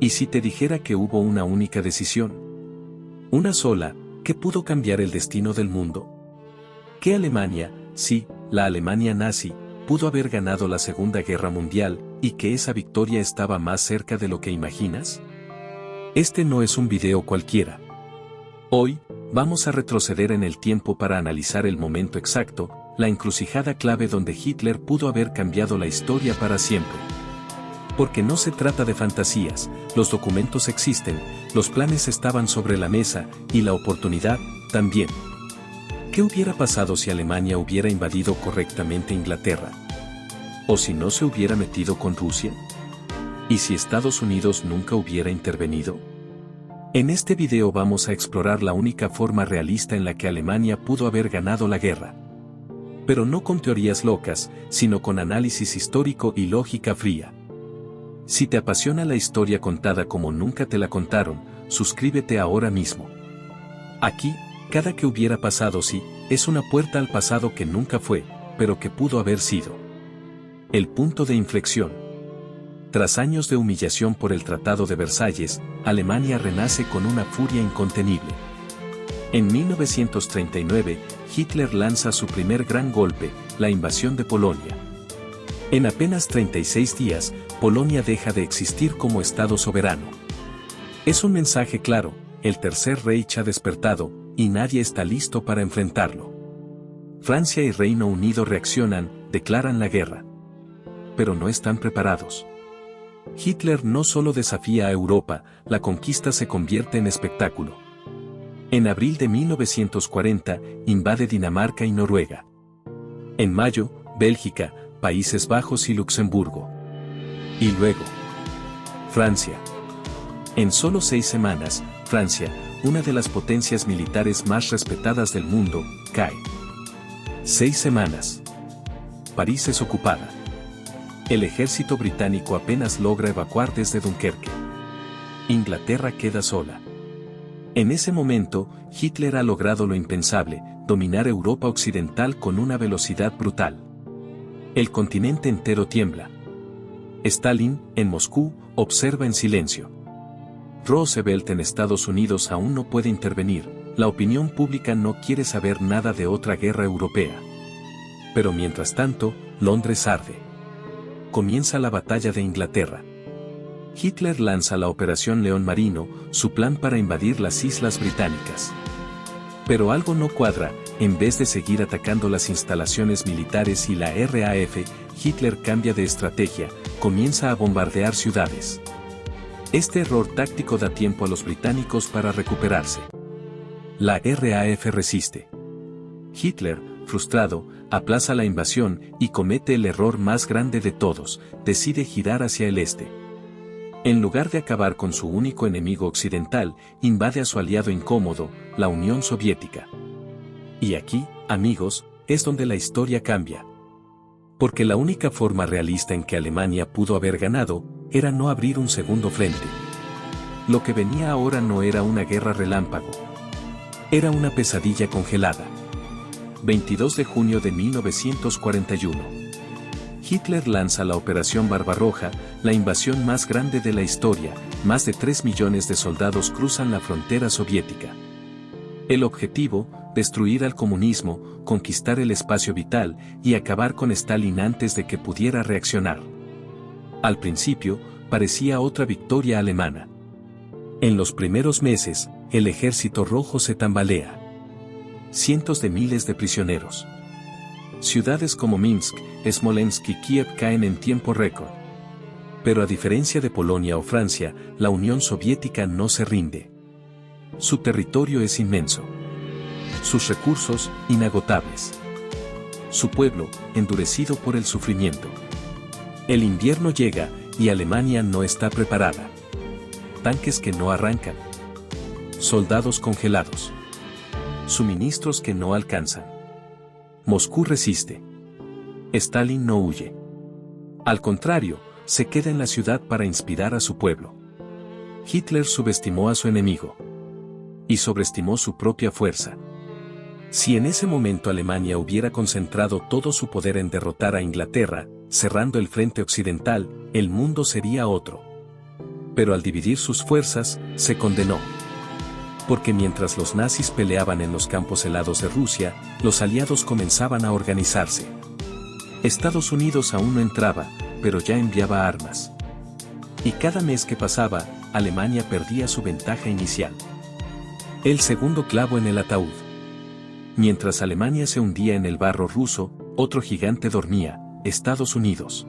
¿Y si te dijera que hubo una única decisión? Una sola, que pudo cambiar el destino del mundo. ¿Qué Alemania, sí, la Alemania nazi, pudo haber ganado la Segunda Guerra Mundial, y que esa victoria estaba más cerca de lo que imaginas? Este no es un video cualquiera. Hoy, vamos a retroceder en el tiempo para analizar el momento exacto, la encrucijada clave donde Hitler pudo haber cambiado la historia para siempre. Porque no se trata de fantasías, los documentos existen, los planes estaban sobre la mesa, y la oportunidad, también. ¿Qué hubiera pasado si Alemania hubiera invadido correctamente Inglaterra? ¿O si no se hubiera metido con Rusia? ¿Y si Estados Unidos nunca hubiera intervenido? En este video vamos a explorar la única forma realista en la que Alemania pudo haber ganado la guerra. Pero no con teorías locas, sino con análisis histórico y lógica fría. Si te apasiona la historia contada como nunca te la contaron, suscríbete ahora mismo. Aquí, cada que hubiera pasado sí, es una puerta al pasado que nunca fue, pero que pudo haber sido. El punto de inflexión. Tras años de humillación por el Tratado de Versalles, Alemania renace con una furia incontenible. En 1939, Hitler lanza su primer gran golpe, la invasión de Polonia. En apenas 36 días, Polonia deja de existir como Estado soberano. Es un mensaje claro, el Tercer Reich ha despertado, y nadie está listo para enfrentarlo. Francia y Reino Unido reaccionan, declaran la guerra. Pero no están preparados. Hitler no solo desafía a Europa, la conquista se convierte en espectáculo. En abril de 1940, invade Dinamarca y Noruega. En mayo, Bélgica, Países Bajos y Luxemburgo. Y luego, Francia. En solo 6 semanas, Francia, una de las potencias militares más respetadas del mundo, cae. 6 semanas. París es ocupada. El ejército británico apenas logra evacuar desde Dunkerque. Inglaterra queda sola. En ese momento, Hitler ha logrado lo impensable, dominar Europa occidental con una velocidad brutal. El continente entero tiembla. Stalin, en Moscú, observa en silencio. Roosevelt en Estados Unidos aún no puede intervenir, la opinión pública no quiere saber nada de otra guerra europea. Pero mientras tanto, Londres arde. Comienza la batalla de Inglaterra. Hitler lanza la Operación León Marino, su plan para invadir las islas británicas. Pero algo no cuadra, en vez de seguir atacando las instalaciones militares y la RAF, Hitler cambia de estrategia, comienza a bombardear ciudades. Este error táctico da tiempo a los británicos para recuperarse. La RAF resiste. Hitler, frustrado, aplaza la invasión y comete el error más grande de todos, decide girar hacia el este. En lugar de acabar con su único enemigo occidental, invade a su aliado incómodo, la Unión Soviética. Y aquí, amigos, es donde la historia cambia. Porque la única forma realista en que Alemania pudo haber ganado, era no abrir un segundo frente. Lo que venía ahora no era una guerra relámpago. Era una pesadilla congelada. 22 de junio de 1941. Hitler lanza la Operación Barbarroja, la invasión más grande de la historia, más de 3 millones de soldados cruzan la frontera soviética. El objetivo, destruir al comunismo, conquistar el espacio vital y acabar con Stalin antes de que pudiera reaccionar. Al principio, parecía otra victoria alemana. En los primeros meses, el ejército rojo se tambalea. Cientos de miles de prisioneros. Ciudades como Minsk, Smolensk y Kiev caen en tiempo récord. Pero a diferencia de Polonia o Francia, la Unión Soviética no se rinde. Su territorio es inmenso. Sus recursos, inagotables. Su pueblo, endurecido por el sufrimiento. El invierno llega, y Alemania no está preparada. Tanques que no arrancan. Soldados congelados. Suministros que no alcanzan. Moscú resiste. Stalin no huye. Al contrario, se queda en la ciudad para inspirar a su pueblo. Hitler subestimó a su enemigo. Y sobreestimó su propia fuerza. Si en ese momento Alemania hubiera concentrado todo su poder en derrotar a Inglaterra, cerrando el frente occidental, el mundo sería otro. Pero al dividir sus fuerzas, se condenó. Porque mientras los nazis peleaban en los campos helados de Rusia, los aliados comenzaban a organizarse. Estados Unidos aún no entraba, pero ya enviaba armas. Y cada mes que pasaba, Alemania perdía su ventaja inicial. El segundo clavo en el ataúd. Mientras Alemania se hundía en el barro ruso, otro gigante dormía, Estados Unidos.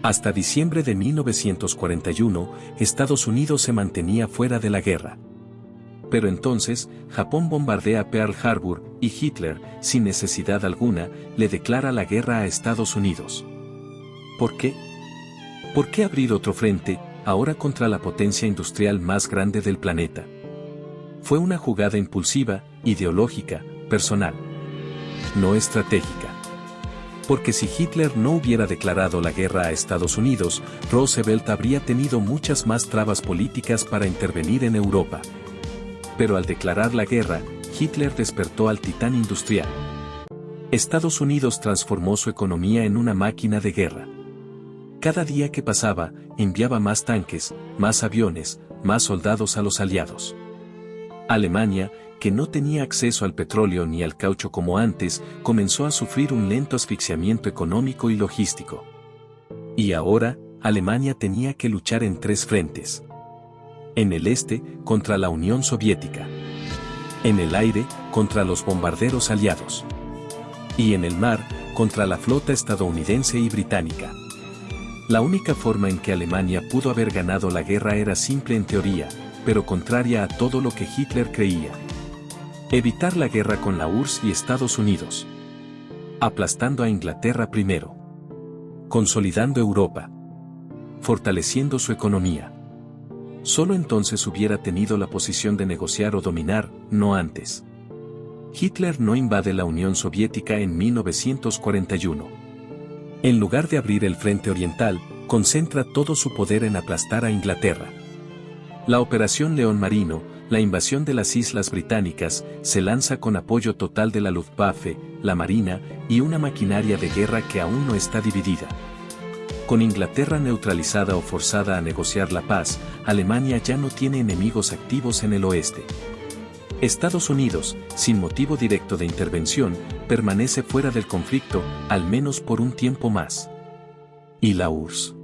Hasta diciembre de 1941, Estados Unidos se mantenía fuera de la guerra. Pero entonces, Japón bombardea Pearl Harbor y Hitler, sin necesidad alguna, le declara la guerra a Estados Unidos. ¿Por qué? ¿Por qué abrir otro frente, ahora contra la potencia industrial más grande del planeta? Fue una jugada impulsiva, ideológica, personal. No estratégica. Porque si Hitler no hubiera declarado la guerra a Estados Unidos, Roosevelt habría tenido muchas más trabas políticas para intervenir en Europa. Pero al declarar la guerra, Hitler despertó al titán industrial. Estados Unidos transformó su economía en una máquina de guerra. Cada día que pasaba, enviaba más tanques, más aviones, más soldados a los aliados. Alemania, que no tenía acceso al petróleo ni al caucho como antes, comenzó a sufrir un lento asfixiamiento económico y logístico. Y ahora, Alemania tenía que luchar en tres frentes. En el este, contra la Unión Soviética. En el aire, contra los bombarderos aliados. Y en el mar, contra la flota estadounidense y británica. La única forma en que Alemania pudo haber ganado la guerra era simple en teoría, pero contraria a todo lo que Hitler creía. Evitar la guerra con la URSS y Estados Unidos. Aplastando a Inglaterra primero. Consolidando Europa. Fortaleciendo su economía. Solo entonces hubiera tenido la posición de negociar o dominar, no antes. Hitler no invade la Unión Soviética en 1941. En lugar de abrir el frente oriental, concentra todo su poder en aplastar a Inglaterra. La Operación León Marino, la invasión de las Islas Británicas, se lanza con apoyo total de la Luftwaffe, la Marina, y una maquinaria de guerra que aún no está dividida. Con Inglaterra neutralizada o forzada a negociar la paz, Alemania ya no tiene enemigos activos en el oeste. Estados Unidos, sin motivo directo de intervención, permanece fuera del conflicto, al menos por un tiempo más. ¿Y la URSS?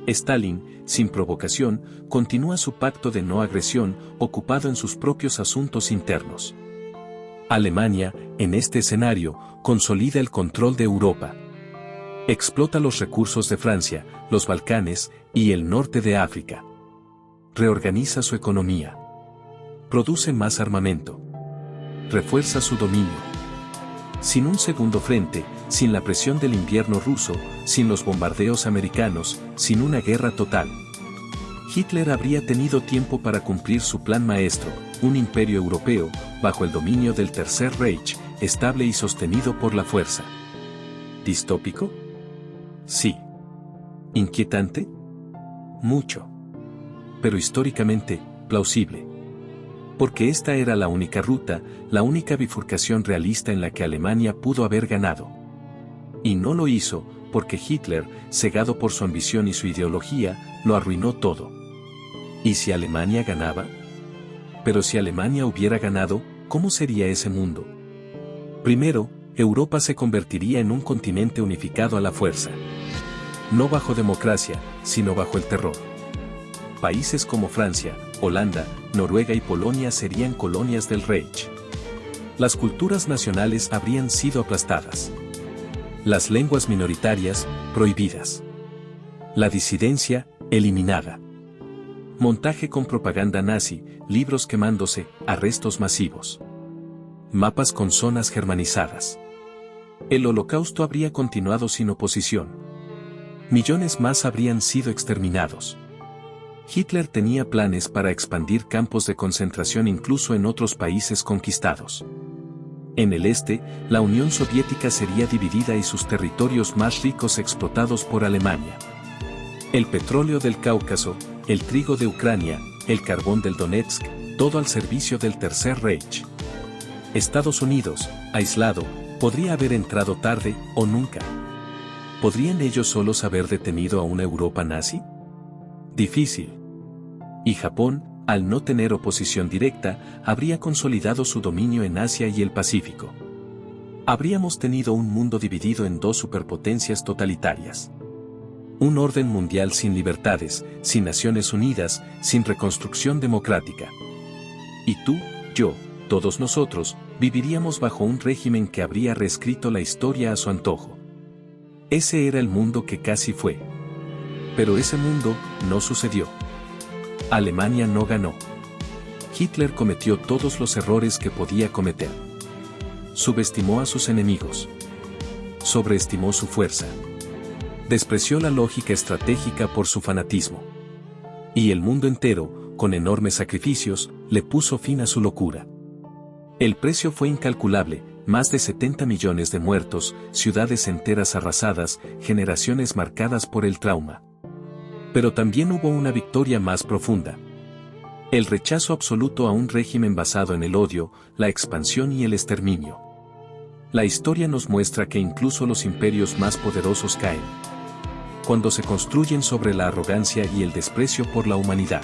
Stalin, sin provocación, continúa su pacto de no agresión, ocupado en sus propios asuntos internos. Alemania, en este escenario, consolida el control de Europa. Explota los recursos de Francia, los Balcanes y el norte de África. Reorganiza su economía. Produce más armamento. Refuerza su dominio. Sin un segundo frente, sin la presión del invierno ruso, sin los bombardeos americanos, sin una guerra total. Hitler habría tenido tiempo para cumplir su plan maestro, un imperio europeo, bajo el dominio del Tercer Reich, estable y sostenido por la fuerza. ¿Distópico? Sí. ¿Inquietante? Mucho. Pero históricamente, plausible. Porque esta era la única ruta, la única bifurcación realista en la que Alemania pudo haber ganado. Y no lo hizo, porque Hitler, cegado por su ambición y su ideología, lo arruinó todo. ¿Y si Alemania ganaba? Pero si Alemania hubiera ganado, ¿cómo sería ese mundo? Primero, Europa se convertiría en un continente unificado a la fuerza. No bajo democracia, sino bajo el terror. Países como Francia, Holanda, Noruega y Polonia serían colonias del Reich. Las culturas nacionales habrían sido aplastadas. Las lenguas minoritarias, prohibidas. La disidencia, eliminada. Montaje con propaganda nazi, libros quemándose, arrestos masivos. Mapas con zonas germanizadas. El holocausto habría continuado sin oposición. Millones más habrían sido exterminados. Hitler tenía planes para expandir campos de concentración incluso en otros países conquistados. En el este, la Unión Soviética sería dividida y sus territorios más ricos explotados por Alemania. El petróleo del Cáucaso, el trigo de Ucrania, el carbón del Donetsk, todo al servicio del Tercer Reich. Estados Unidos, aislado, podría haber entrado tarde o nunca. ¿Podrían ellos solos haber detenido a una Europa nazi? Difícil. Y Japón, al no tener oposición directa, habría consolidado su dominio en Asia y el Pacífico. Habríamos tenido un mundo dividido en dos superpotencias totalitarias. Un orden mundial sin libertades, sin Naciones Unidas, sin reconstrucción democrática. Y tú, yo, todos nosotros, viviríamos bajo un régimen que habría reescrito la historia a su antojo. Ese era el mundo que casi fue. Pero ese mundo no sucedió. Alemania no ganó. Hitler cometió todos los errores que podía cometer. Subestimó a sus enemigos. Sobreestimó su fuerza. Despreció la lógica estratégica por su fanatismo. Y el mundo entero, con enormes sacrificios, le puso fin a su locura. El precio fue incalculable, más de 70 millones de muertos, ciudades enteras arrasadas, generaciones marcadas por el trauma. Pero también hubo una victoria más profunda. El rechazo absoluto a un régimen basado en el odio, la expansión y el exterminio. La historia nos muestra que incluso los imperios más poderosos caen cuando se construyen sobre la arrogancia y el desprecio por la humanidad.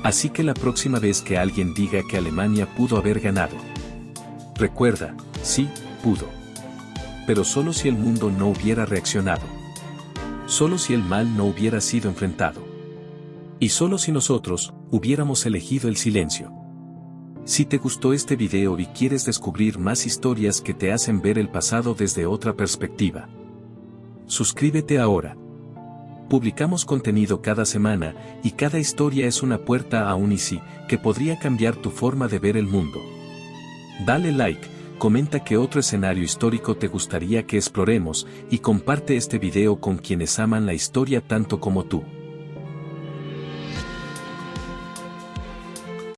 Así que la próxima vez que alguien diga que Alemania pudo haber ganado, recuerda, sí, pudo. Pero solo si el mundo no hubiera reaccionado. Solo si el mal no hubiera sido enfrentado. Y solo si nosotros hubiéramos elegido el silencio. Si te gustó este video y quieres descubrir más historias que te hacen ver el pasado desde otra perspectiva, suscríbete ahora. Publicamos contenido cada semana y cada historia es una puerta a un ICI que podría cambiar tu forma de ver el mundo. Dale like, comenta qué otro escenario histórico te gustaría que exploremos y comparte este video con quienes aman la historia tanto como tú.